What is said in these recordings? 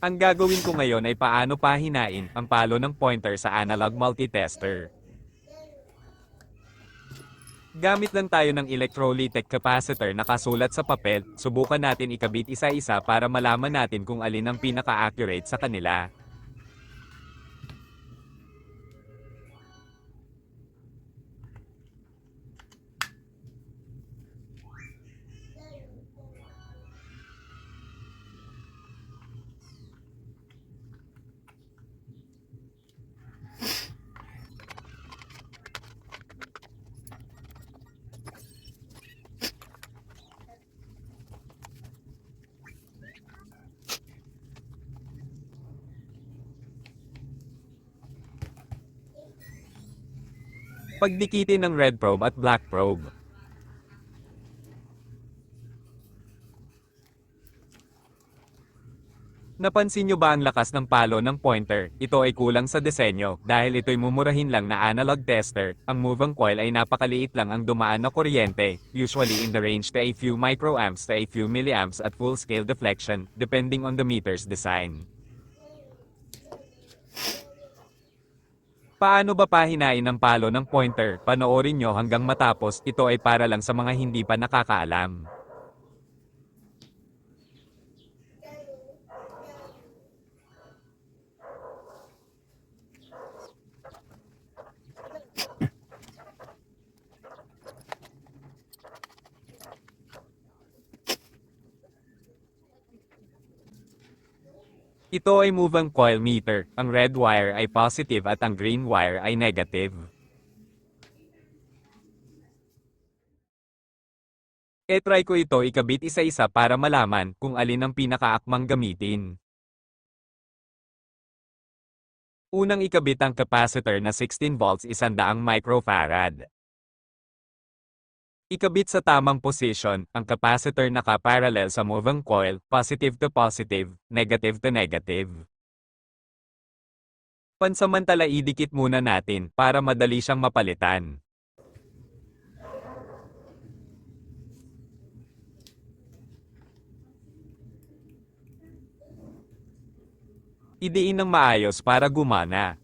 Ang gagawin ko ngayon ay paano pahinain ang palo ng pointer sa analog multitester. Gamit lang tayo ng electrolytic capacitor na kasulat sa papel, subukan natin ikabit isa-isa para malaman natin kung alin ang pinaka-accurate sa kanila. Pagdikitin ng red probe at black probe. Napansin nyo ba ang lakas ng palo ng pointer? Ito ay kulang sa disenyo, dahil ito'y mumurahin lang na analog tester. Ang moving coil ay napakaliit lang ang dumaan na kuryente, usually in the range to a few microamps to a few milliamps at full-scale deflection, depending on the meter's design. Paano ba pahinain ng palo ng pointer? Panoorin nyo hanggang matapos, ito ay para lang sa mga hindi pa nakakaalam. Ito ay moving coil meter. Ang red wire ay positive at ang green wire ay negative. E-try ko ito ikabit isa-isa para malaman kung alin ang pinakaakmang gamitin. Unang ikabit ang capacitor na 16 volts 100 microfarad. Ikabit sa tamang position, ang capacitor naka-parallel sa moving coil, positive to positive, negative to negative. Pansamantala idikit muna natin para madali siyang mapalitan. Idiin ng maayos para gumana.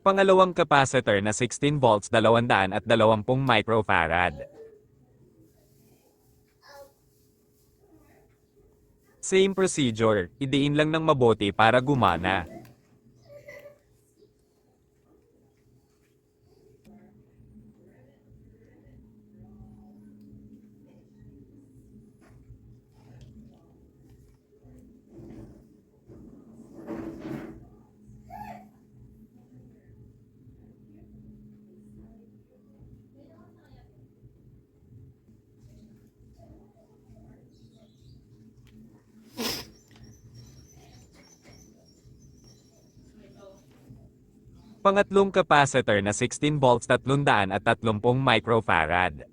Pangalawang capacitor na 16 volts 220 microfarad. Same procedure, idiin lang ng mabuti para gumana. Pangatlong capacitor na 16 volts 330 microfarad.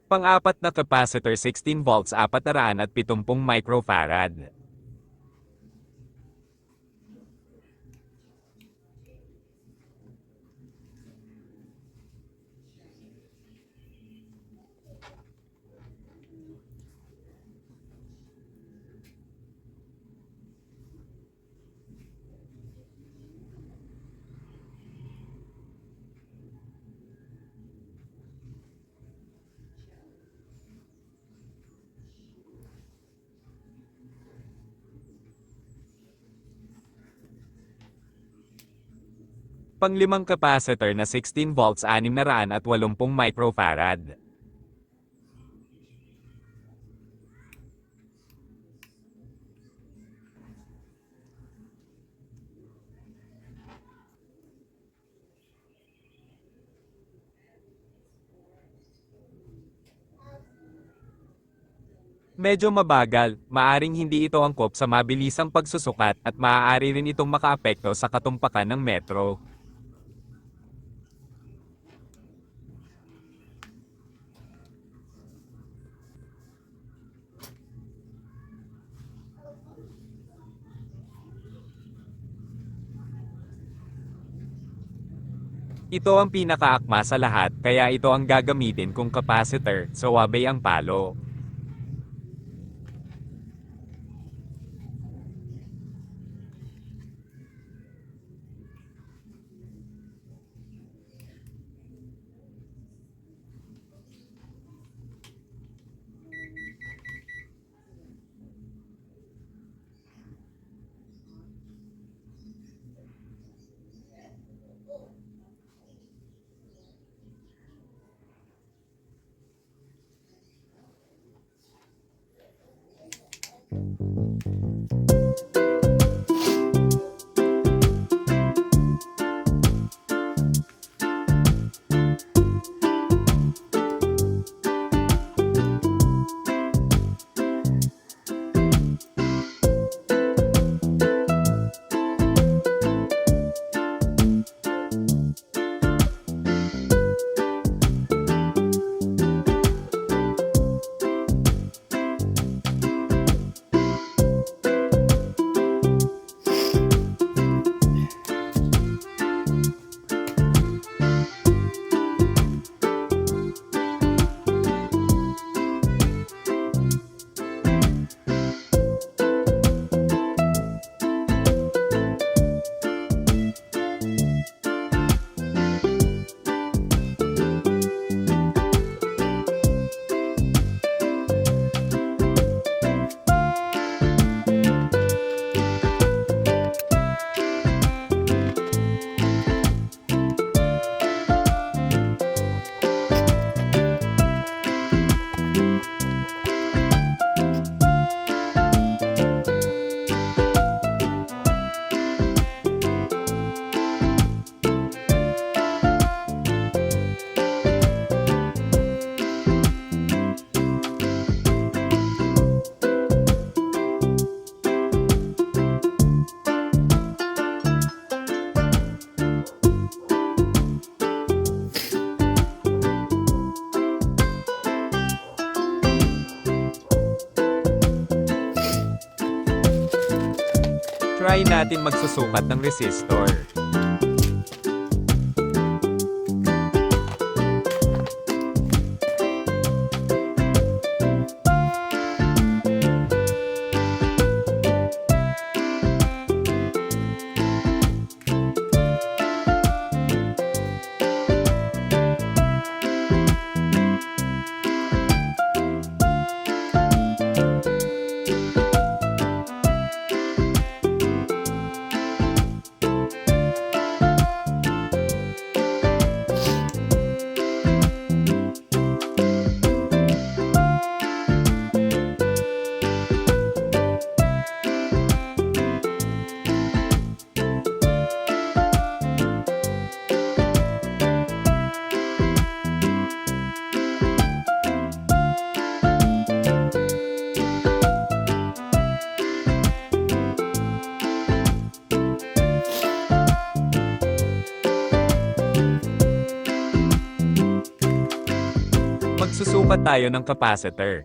Pang-apat na capacitor 16 volts 470 microfarad. Panglimang capacitor na 16 volts 680 microfarad. Medyo mabagal, maaring hindi ito angkop sa mabilisang pagsusukat at maaari rin itong makaapekto sa katumpakan ng metro. Ito ang pinakaakma sa lahat kaya ito ang gagamitin kung capacitor, so wabay ang palo. Try natin magsusukat ng resistor. Magtapat tayo ng capacitor.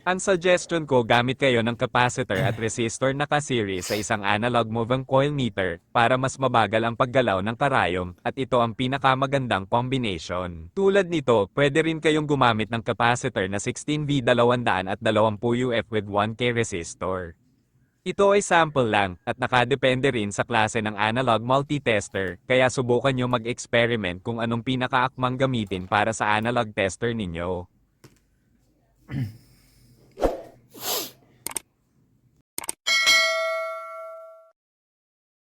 Ang suggestion ko, gamit kayo ng capacitor at resistor na ka-series sa isang analog moving coil meter para mas mabagal ang paggalaw ng karayom, at ito ang pinakamagandang combination. Tulad nito, pwede rin kayong gumamit ng capacitor na 16V220 UF with 1K resistor. Ito ay sample lang, at nakadepende rin sa klase ng analog multitester, kaya subukan nyo mag-experiment kung anong pinakaakmang gamitin para sa analog tester ninyo.